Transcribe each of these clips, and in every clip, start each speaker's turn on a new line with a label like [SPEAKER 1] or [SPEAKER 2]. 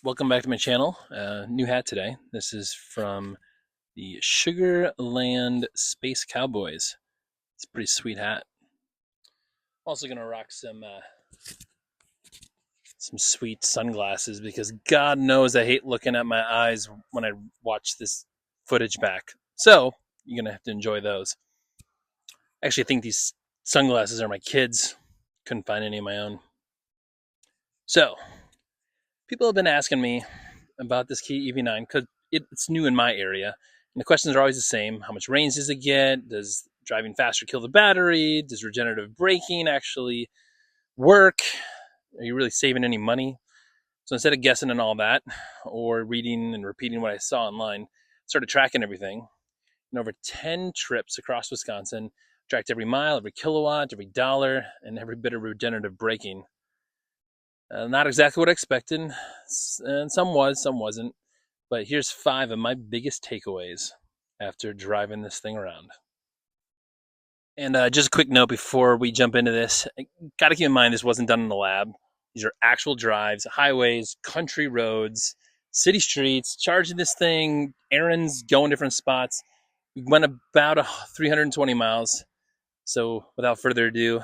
[SPEAKER 1] Welcome back to my channel. New hat today. This is from the Sugarland Space Cowboys. It's a pretty sweet hat. Also gonna rock some sweet sunglasses because God knows I hate looking at my eyes when I watch this footage back. So you're gonna have to enjoy those. Actually, I think these sunglasses are my kids. Couldn't find any of my own. So people have been asking me about this Kia EV9 because it's new in my area. And the questions are always the same. How much range does it get? Does driving faster kill the battery? Does regenerative braking actually work? Are you really saving any money? So instead of guessing and all that, or reading and repeating what I saw online, I started tracking everything. And over 10 trips across Wisconsin, tracked every mile, every kilowatt, every dollar, and every bit of regenerative braking. Not exactly what I expected, and some was, some wasn't. But here's 5 of my biggest takeaways after driving this thing around. And just a quick note before we jump into this, got to keep in mind this wasn't done in the lab. These are actual drives, highways, country roads, city streets, charging this thing, errands, going different spots. We went about 320 miles. So without further ado,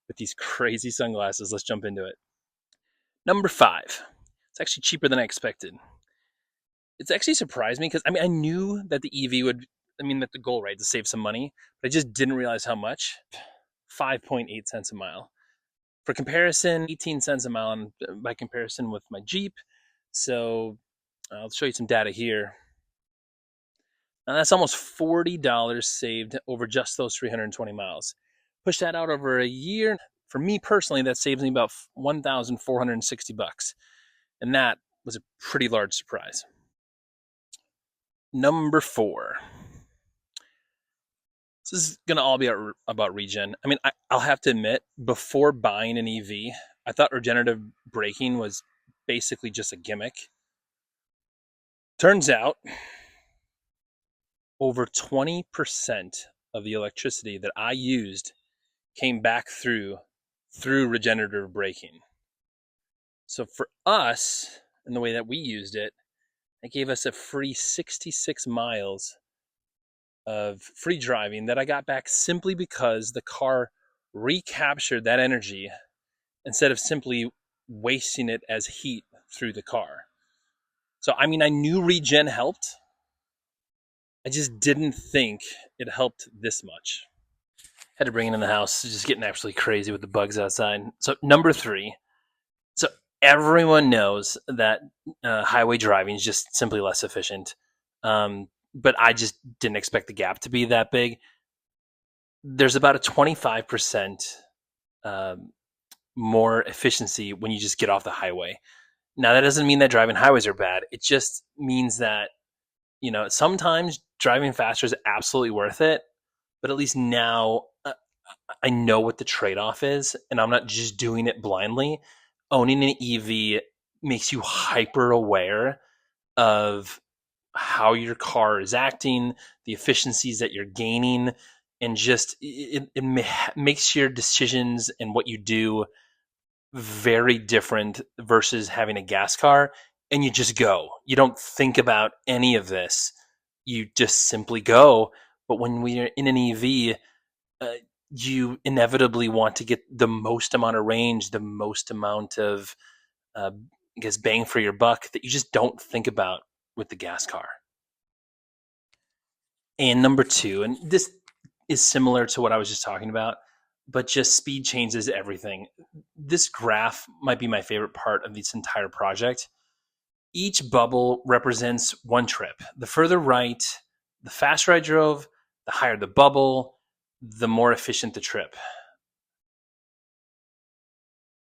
[SPEAKER 1] with these crazy sunglasses, let's jump into it. Number 5. It's actually cheaper than I expected. It's actually surprised me because I knew that the EV would, that the goal, right, to save some money, but I just didn't realize how much. 5.8 cents a mile. For comparison, 18 cents a mile, and by comparison with my Jeep. So I'll show you some data here. Now that's almost $40 saved over just those 320 miles. Push that out over a year. For me personally, that saves me about $1,460. And that was a pretty large surprise. Number 4. This is going to all be about Regen. I'll have to admit, before buying an EV, I thought regenerative braking was basically just a gimmick. Turns out, over 20% of the electricity that I used came back through regenerative braking. So for us, and the way that we used it, it gave us a free 66 miles of free driving that I got back simply because the car recaptured that energy instead of simply wasting it as heat through the car. So, I knew Regen helped. I just didn't think it helped this much. Had to bring it in the house. It's just getting absolutely crazy with the bugs outside. So, number 3. So, everyone knows that highway driving is just simply less efficient. But I just didn't expect the gap to be that big. There's about a 25% more efficiency when you just get off the highway. Now, that doesn't mean that driving highways are bad. It just means that, sometimes driving faster is absolutely worth it. But at least now I know what the trade-off is, and I'm not just doing it blindly. Owning an EV makes you hyper aware of how your car is acting, the efficiencies that you're gaining, and just it makes your decisions and what you do very different versus having a gas car. And you just go. You don't think about any of this. You just simply go. But when we're in an EV, you inevitably want to get the most amount of range, the most amount of, bang for your buck that you just don't think about with the gas car. And number 2, and this is similar to what I was just talking about, but just speed changes everything. This graph might be my favorite part of this entire project. Each bubble represents one trip. The further right, the faster I drove, the higher the bubble, the more efficient the trip.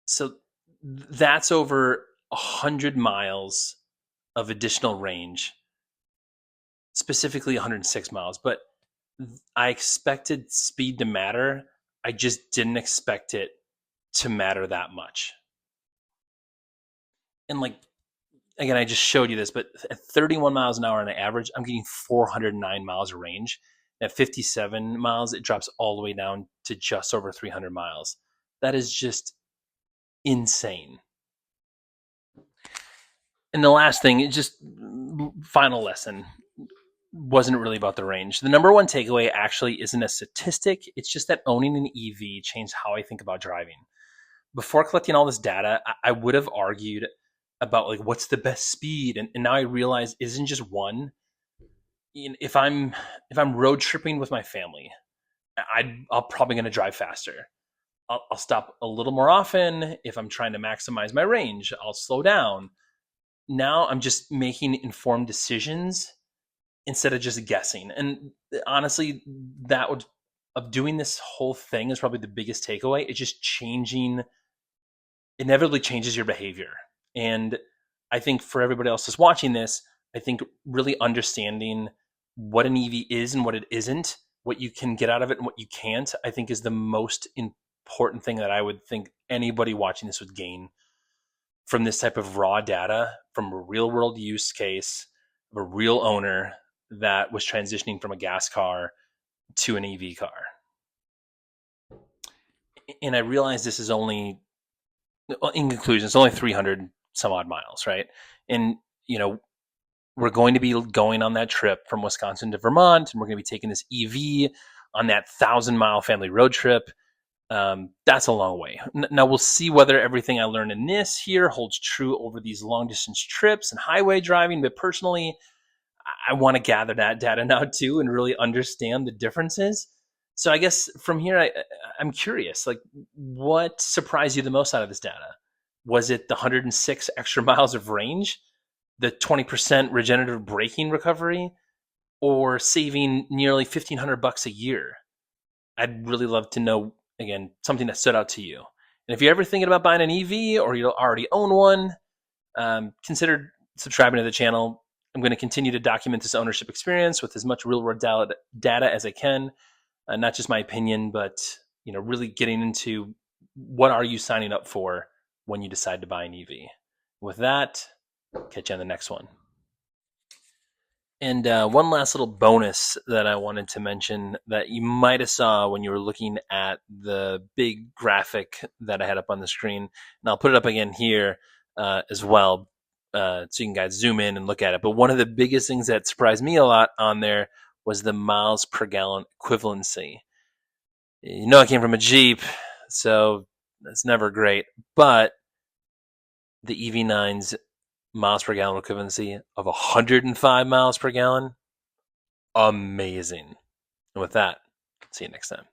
[SPEAKER 1] So that's over 100 miles of additional range, specifically 106 miles. But I expected speed to matter. I just didn't expect it to matter that much. And again, I just showed you this, but at 31 miles an hour on average, I'm getting 409 miles of range. At 57 miles, it drops all the way down to just over 300 miles. That is just insane. And the last thing, just final lesson, wasn't really about the range. The number one takeaway actually isn't a statistic. It's just that owning an EV changed how I think about driving. Before collecting all this data, I would have argued about like what's the best speed, and now I realize it isn't just one. If I'm road tripping with my family, I'm probably going to drive faster. I'll stop a little more often. If I'm trying to maximize my range, I'll slow down. Now I'm just making informed decisions instead of just guessing. And honestly, that would of doing this whole thing is probably the biggest takeaway. It's just inevitably changes your behavior. And I think for everybody else that's watching this, I think really understanding what an EV is and what it isn't, what you can get out of it and what you can't, I think is the most important thing that I would think anybody watching this would gain from this type of raw data, from a real world use case of a real owner that was transitioning from a gas car to an EV car. And I realize this is only, in conclusion, it's only 300 some odd miles, right? And, we're going to be going on that trip from Wisconsin to Vermont, and we're going to be taking this EV on that 1,000-mile family road trip. That's a long way. Now we'll see whether everything I learned in this here holds true over these long distance trips and highway driving. But personally, I want to gather that data now too and really understand the differences. So I guess from here, I'm curious, like, what surprised you the most out of this data? Was it the 106 extra miles of range, the 20% regenerative braking recovery, or saving nearly $1,500 a year? I'd really love to know, again, something that stood out to you. And if you're ever thinking about buying an EV or you already own one, consider subscribing to the channel. I'm going to continue to document this ownership experience with as much real-world data as I can, not just my opinion, but really getting into what are you signing up for when you decide to buy an EV. With that, catch you on the next one. And one last little bonus that I wanted to mention that you might have saw when you were looking at the big graphic that I had up on the screen, and I'll put it up again here as well, so you can guys zoom in and look at it. But one of the biggest things that surprised me a lot on there was the miles per gallon equivalency. I came from a Jeep, so that's never great, but the EV9's miles per gallon equivalency of 105 miles per gallon, amazing. And with that, see you next time.